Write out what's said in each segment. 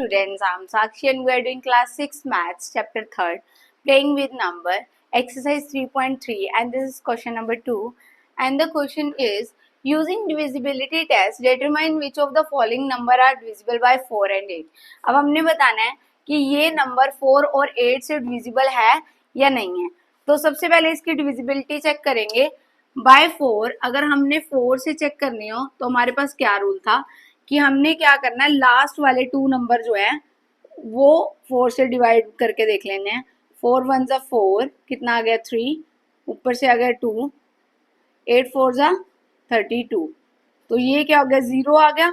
students, I'm Sakshi and we are doing class 6 maths chapter 3rd playing with number exercise 3.3 and this is question number 2 and the question is using divisibility test determine which of the following number are divisible by 4 and 8. अब हमने बताना है कि ये number 4 और 8 से divisible है या नहीं है. तो सबसे पहले इसकी डिविजिबिलिटी चेक करेंगे. बाय 4 अगर हमने 4 से चेक करनी हो तो हमारे पास क्या रूल था कि हमने क्या करना है, लास्ट वाले 2 नंबर जो है वो 4 से डिवाइड करके देख लेने हैं. 4 1 जा 4, कितना आ गया 3, ऊपर से आ गया 2, 8 4 जा 32. तो ये क्या हो गया, 0 आ गया,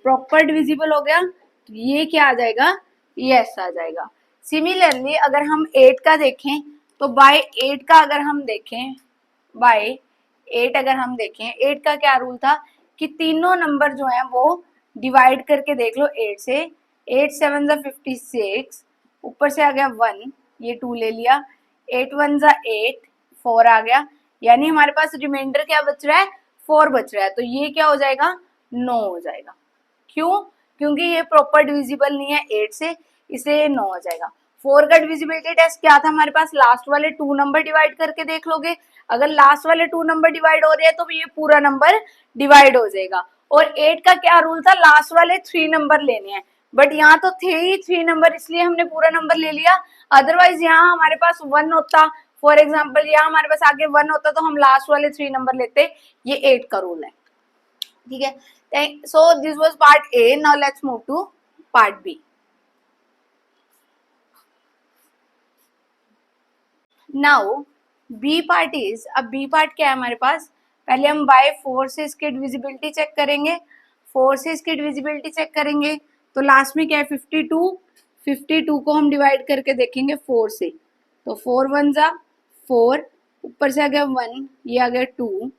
प्रॉपर डिविजिबल हो गया. तो ये क्या आ जाएगा, यस आ जाएगा. सिमिलरली अगर हम 8 का देखें तो बाय 8 का अगर हम देखें, बाय 8 अगर हम देखें, 8 का क्या रूल था कि तीनों नंबर जो है वो डिवाइड करके देख लो 8 से. 8 7 जा 56, ऊपर से आ गया 1, ये 2 ले लिया. 8 1 जा 8, 4 आ गया. यानी हमारे पास रिमाइंडर क्या बच रहा है, 4 बच रहा है. तो ये क्या हो जाएगा, 9 हो जाएगा. क्यों, क्योंकि ये प्रॉपर डिविजिबल नहीं है 8 से, इसलिए ये 9 हो जाएगा. 4 का डिविजिबिलिटी टेस्ट क्या था हमारे पास, लास्ट वाले 2 नंबर डिवाइड करके देख लोगे. अगर लास्ट वाले 2 नंबर डिवाइड हो रहे हैं तो ये पूरा नंबर डिवाइड हो जाएगा. और 8 का क्या रूल था, लास्ट वाले 3 नंबर लेने हैं. बट यहाँ तो थे ही 3 नंबर, इसलिए हमने पूरा नंबर ले लिया. अदरवाइज यहाँ हमारे पास 1 होता, फॉर एग्जाम्पल यहाँ हमारे पास आगे 1 होता तो हम लास्ट वाले 3 नंबर लेते. ये 8 का रूल है. ठीक है. So this was part A. Now let's move to part B. Now B part is, अब B part क्या है हमारे पास, पहले हम बाय 4 से इसकी डिविजिबिलिटी चेक करेंगे. 4 से इसकी डिविजिबिलिटी चेक करेंगे तो लास्ट में क्या है 52. 52 को हम डिवाइड करके देखेंगे 4 से. तो 4 1 जा 4, ऊपर से आ गया 1, ये आ गया 2,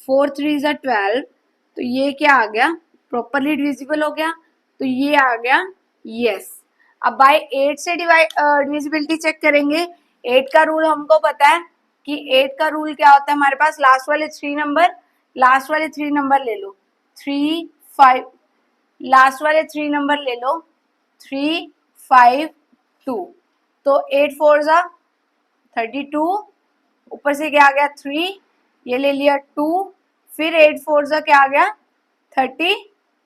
4 3 जा 12. तो ये क्या आ गया, प्रॉपरली डिविजिबल हो गया. तो ये आ गया यस. अब बाय 8 से डिविजिबिलिटी चेक करेंगे. 8 का रूल हमको पता है कि 8 का रूल क्या होता है हमारे पास, लास्ट वाले 3 नंबर ले लो. 3 5, लास्ट वाले 3 नंबर ले लो, 3 5 2. तो 8 4 जा 32, ऊपर से क्या आ गया 3, ये ले लिया 2, फिर 8 4 जा क्या आ गया 32.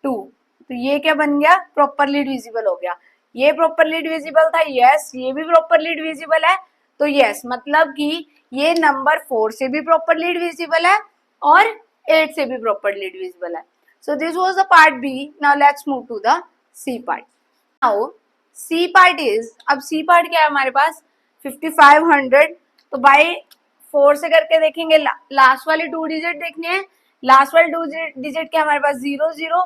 तो ये क्या बन गया, प्रॉपरली डिविजिबल हो गया. ये प्रॉपरली डिविजिबल था, यस. ये भी प्रॉपरली डिविजिबल है, तो यस मतलब कि ये नंबर 4 से भी प्रॉपरली डिविजिबल है और 8 से भी प्रॉपरली डिविजिबल है. So this was the part B. Now let's move to the C part. Now C part is, अब सी पार्ट क्या है हमारे पास 5500. तो बाय 4 से करके देखेंगे, लास्ट वाले 2 डिजिट देखने हैं. लास्ट वाले 2 डिजिट क्या हमारे पास 0 0,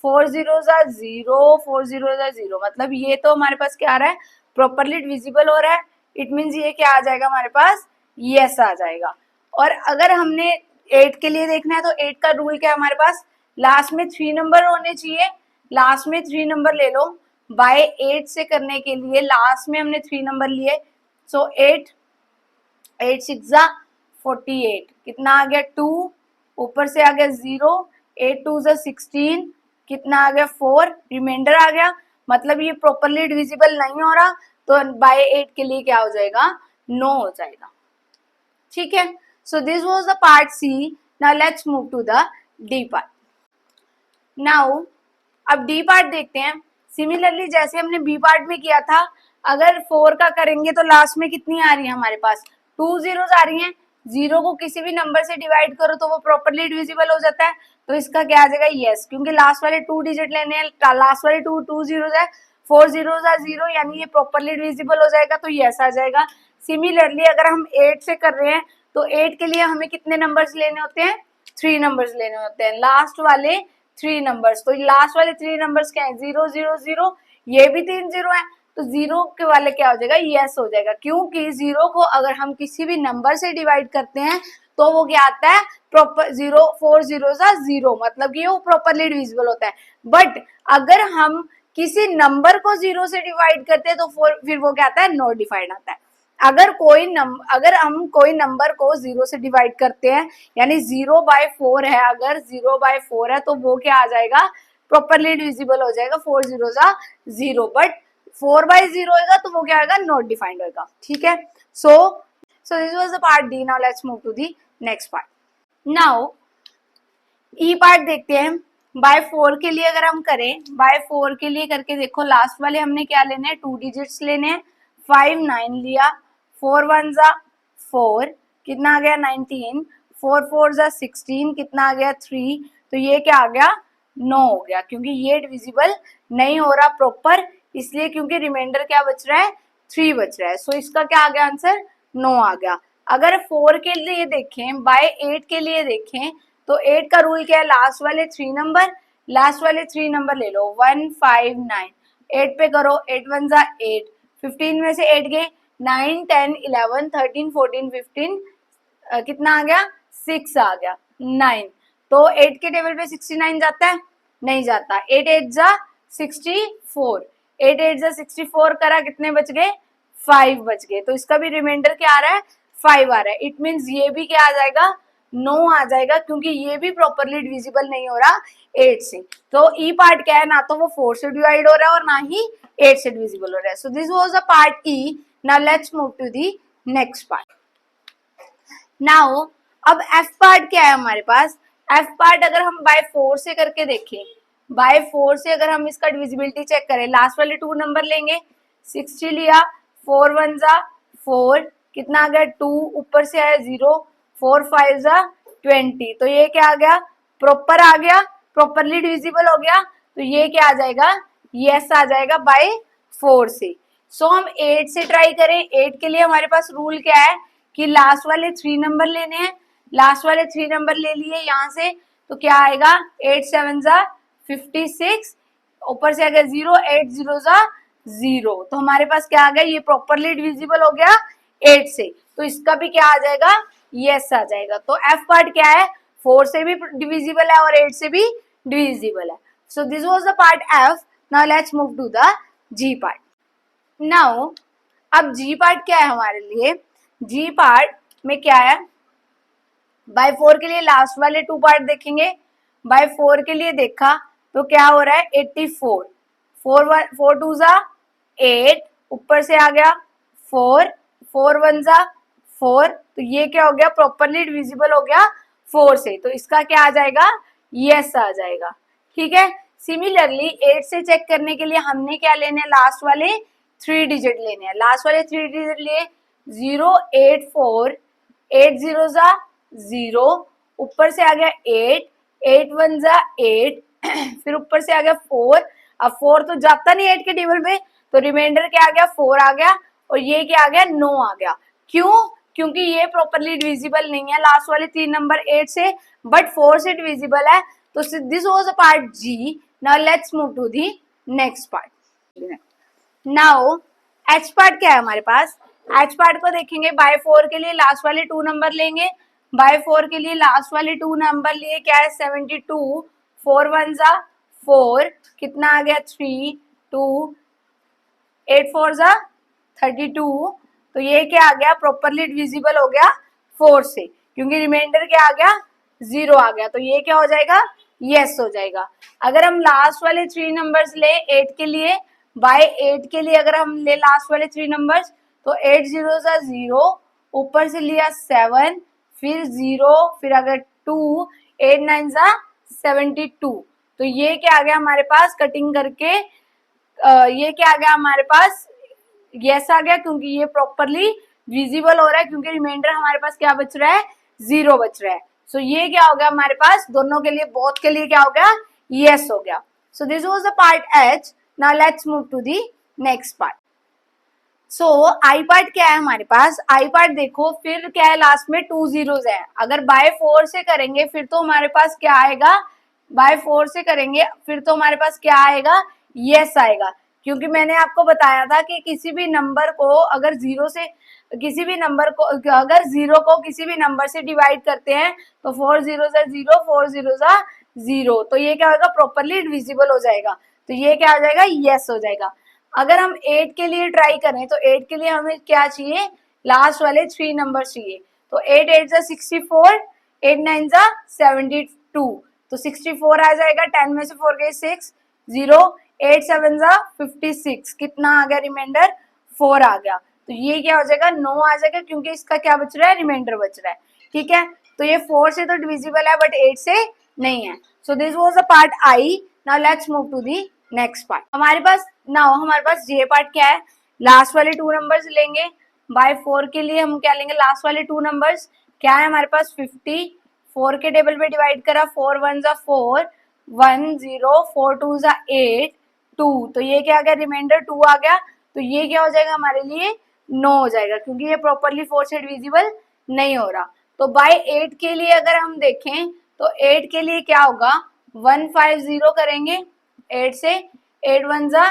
4 0 जा 0, 4 0 जा 0. मतलब ये तो हमारे पास क्या आ रहा है, प्रॉपरली डिविजिबल हो रहा है. इट मीन्स ये क्या आ जाएगा हमारे पास, यस आ जाएगा. और अगर हमने 8 के लिए देखना है तो 8 का रूल क्या है हमारे पास, लास्ट में 3 नंबर होने चाहिए. लास्ट में 3 नंबर ले लो. बाय 8 से करने के लिए लास्ट में हमने 3 नंबर लिए. सो 8 8 6 जा 48, कितना आ गया 2, ऊपर से आ गया 0, 8 2 जा 16, कितना आ गया 4, रिमाइंडर आ गया. मतलब ये प्रॉपरली डिविजिबल नहीं हो रहा, तो बाय 8 के लिए क्या हो जाएगा, 9 हो जाएगा. ठीक है. So this was the part C. Now let's move to the D part. Now अब डी पार्ट देखते हैं. सिमिलरली जैसे हमने बी पार्ट में किया था, अगर 4 का करेंगे तो लास्ट में कितनी आ रही है हमारे पास, 2 zeros आ रही हैं. 0 को किसी भी नंबर से डिवाइड करो तो वो प्रॉपरली डिविजिबल हो जाता है. तो इसका क्या आ जाएगा, यस. क्योंकि लास्ट वाले 2 डिजिट लेने हैं, लास्ट वाले 2 zeros है, 4 zeros are 0, यानी ये प्रॉपरली डिविजिबल हो जाएगा, तो यस आ जाएगा. सिमिलरली अगर हम 8 से कर रहे हैं तो 8 के लिए हमें कितने नंबर्स लेने होते हैं, 3 नंबर्स लेने होते हैं, लास्ट वाले 3 नंबर्स. तो लास्ट वाले 3 नंबर्स क्या है, 0 0 0, ये भी 3 0 है. तो 0 के वाले क्या हो जाएगा, यस हो जाएगा. क्योंकि 0 को अगर हम किसी भी नंबर से डिवाइड करते हैं तो वो क्या आता है, प्रॉपर 0 4 zeros are 0, मतलब कि वो प्रॉपरली डिविजिबल होता है. बट अगर हम किसी नंबर को 0 से डिवाइड करते हैं तो फिर वो क्या आता है, नॉट डिफाइंड आता है. अगर हम कोई नंबर को 0 से डिवाइड करते हैं, यानी 0/4 है, अगर 0/4 है तो वो क्या आ जाएगा, प्रॉपरली डिविजिबल हो जाएगा, 4 zeros are 0. बट 4/0 होगा तो वो क्या होगा, नॉट डिफाइंड होगा, ठीक है। So this was the part D. Now let's move to the next part. Now E part देखते हैं। बाय 4 के लिए अगर हम करें, बाय 4 के लिए करके देखो, लास्ट वाले हमने क्या लेने हैं, 2 डिजिट्स लेने हैं। 5 9 लिया, 4 1 जा 4, कितना आ गया 19, 4 4 जा 16, कितना आ गया 3, तो ये क्या आ गया 9 हो गया, क्योंकि ये डिविजिबल नहीं हो रहा प्रॉपर, इसलिए क्योंकि रिमाइंडर क्या बच रहा है, 3 बच रहा है। सो इसका क्या आ गया आंसर, 9 आ गया। अगर 4 के लिए देखें, बाय 8 के लिए देखें, तो 8 का रूल क्या है, लास्ट वाले 3 नंबर, लास्ट वाले 3 नंबर ले लो, 1 5 9, 8 पे करो, 8 1 जा 8, 15 में से 8 गए, 9 10 11 13 14 15, कितना आ गया 6 आ गया 9। तो 8 के टेबल पे 69 जाता है, नहीं जाता। 8 8 जा 64, 8 8 जा 64 करा, कितने बच गए 5 बच गए। तो इसका भी रिमाइंडर क्या आ रहा है, 5 आ रहा है। इट मीन्स ये भी क्या आ जाएगा, 9 आ जाएगा, क्योंकि ये भी प्रॉपरली डिविजिबल नहीं हो रहा 8 से। तो ई पार्ट क्या है, ना तो वो 4 से डिवाइड हो रहा है और ना ही 8 से डिविजिबल हो रहा है। So this was the part E. Now let's move to the next part. Now अब एफ पार्ट क्या है हमारे पास। एफ पार्ट अगर हम बाय 4 से करके देखें, बाय 4 से अगर हम इसका डिविजिबिलिटी चेक करें, लास्ट वाले 2 नंबर लेंगे, 60 लिया, 4 1 जा 4, कितना आ गया 2, ऊपर से आया 0, 4 5 जा 20, तो ये क्या आ गया, प्रॉपर आ गया, प्रॉपरली डिविजिबल हो गया। तो ये क्या आ जाएगा, यस आ जाएगा बाय 4 से। सो हम 8 से ट्राई करें। 8 के लिए हमारे पास रूल क्या है कि लास्ट वाले 3 नंबर लेने हैं, लास्ट वाले 3 नंबर ले लिए यहाँ से, तो क्या आएगा 8 7 जा 56, ऊपर से अगर 0, 8 0 जा 0, तो हमारे पास क्या आ गया, ये प्रॉपरली डिविजिबल हो गया 8 से। तो इसका भी क्या आ जाएगा, यस आ जाएगा। तो एफ पार्ट क्या है, 4 से भी डिविजिबल है और 8 से भी डिविजिबल है। So this was the part F. Now let's move to the G part. Now अब जी पार्ट क्या है हमारे लिए, जी पार्ट में क्या है, बाय 4 के लिए लास्ट वाले 2 पार्ट देखेंगे। बाय 4 के लिए देखा तो क्या हो रहा है 84, 4 2 जा 8, ऊपर से आ गया 4, 4 1 जा 4, तो ये क्या हो गया, प्रॉपरली डिविजिबल हो गया 4 से। तो इसका क्या आ जाएगा, यस आ जाएगा, ठीक है। सिमिलरली 8 से चेक करने के लिए हमने क्या लेने हैं, लास्ट वाले 3 डिजिट लेने हैं। लास्ट वाले 3 डिजिट लिए 0 8 4, 8 0 जा 0, ऊपर से आ गया 8, 8 1 जा 8, फिर ऊपर से आ गया 4। अब 4 तो जाता नहीं 8 के टेबल में, तो रिमाइंडर क्या आ गया 4 आ गया, और ये क्या आ गया 9 आ गया। क्यों, क्योंकि ये प्रॉपरली डिविजिबल नहीं है लास्ट वाले 3 नंबर 8 से, बट 4 से डिविजिबल है। तो this was a part G. Now let's move to the next part. Now H part क्या है हमारे पास, एच पार्ट को देखेंगे। बाय 4 के लिए लास्ट वाले 2 नंबर लेंगे। बाय 4 के लिए लास्ट वाले 2 नंबर लिए क्या है 72, 4 1 जा 4, कितना आ गया 3 2, 8 4 जा 32, तो ये क्या आ गया, प्रॉपरली डिविजिबल हो गया 4 से, क्योंकि रिमाइंडर क्या आ गया 0 आ गया। तो ये क्या हो जाएगा, यस हो जाएगा। अगर हम लास्ट वाले 3 नंबर्स ले 8 के लिए, बाय 8 के लिए अगर हम ले लास्ट वाले 3 नंबर्स, तो 8 0 जा 0, ऊपर से लिया 7, फिर 0, फिर अगर 2, 8 9 जा 72, तो ये क्या आ गया हमारे पास, कटिंग करके ये क्या आ गया हमारे पास, यस आ गया, क्योंकि ये प्रॉपरली विजिबल हो रहा है, क्योंकि रिमाइंडर हमारे पास क्या बच रहा है 0 बच रहा है। सो ये क्या हो गया हमारे पास, दोनों के लिए, बोथ के लिए क्या हो गया, यस हो गया। So this was the part H. Now let's move to the next part. So I part क्या है हमारे पास, आई पार्ट देखो, फिर क्या है लास्ट में 2 zeros है। अगर बाय 4 से करेंगे फिर तो हमारे पास क्या आएगा, बाय 4 से करेंगे फिर तो हमारे पास क्या आएगा, यस आएगा, क्योंकि मैंने आपको बताया था कि किसी भी नंबर को अगर 0 से, किसी भी नंबर को अगर 0 को किसी भी नंबर से डिवाइड करते हैं तो 4 0 जा 0, 4 0 जा 0, तो ये क्या होगा, प्रॉपरली डिविजिबल हो जाएगा। तो ये क्या हो जाएगा, यस हो जाएगा। अगर हम 8 के लिए ट्राई करें तो 8 के लिए हमें क्या चाहिए, लास्ट वाले 3 नंबर चाहिए। तो 8 8 जा 64, 8 9 जा 72, तो 64 आ जाएगा, 10 में से 4 गए 6, 0, 8 7 जा 56, कितना आ गया रिमाइंडर 4 आ गया। तो ये क्या हो जाएगा 9 आ जाएगा, क्योंकि इसका क्या बच रहा है रिमाइंडर बच रहा है। ठीक है, तो ये 4 से तो डिविजिबल है बट 8 से नहीं है। So this was the part I. Now let's move to the next part. हमारे पास जे पार्ट क्या है, लास्ट वाले 2 नंबर्स लेंगे। बाय 4 के लिए हम क्या लेंगे, लास्ट वाले 2 नंबर्स क्या है हमारे पास 50, 4 के टेबल पे डिवाइड करा, 4 1 जा 4, 1 0, 4 2 जा 8, 2, तो ये क्या आ गया रिमाइंडर 2 आ गया। तो ये क्या हो जाएगा हमारे लिए 9 हो जाएगा, क्योंकि ये प्रॉपरली 4 से डिविजिबल नहीं हो रहा। तो बाय 8 के लिए अगर हम देखें तो 8 के लिए क्या होगा 150 करेंगे 8 से, 8 1 जा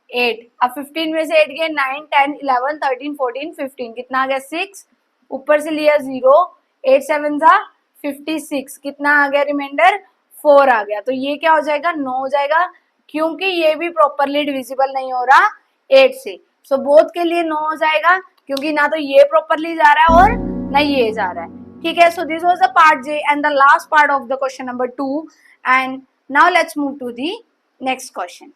8, अब 15 में से 8 गए 9 10 11 13 14 15, कितना आ गया 6, ऊपर से लिया 0, 8 7 जा 56, कितना आ गया रिमाइंडर 4 आ गया। तो ये क्या हो जाएगा 9 हो जाएगा, क्योंकि ये भी प्रॉपरली डिविजिबल नहीं हो रहा 8 से। सो बोथ के लिए 9 हो जाएगा, क्योंकि ना तो ये प्रॉपरली जा रहा है और ना ये जा रहा है। ठीक है, so this was the part J and the last part of the question number 2 and now let's move to the next question.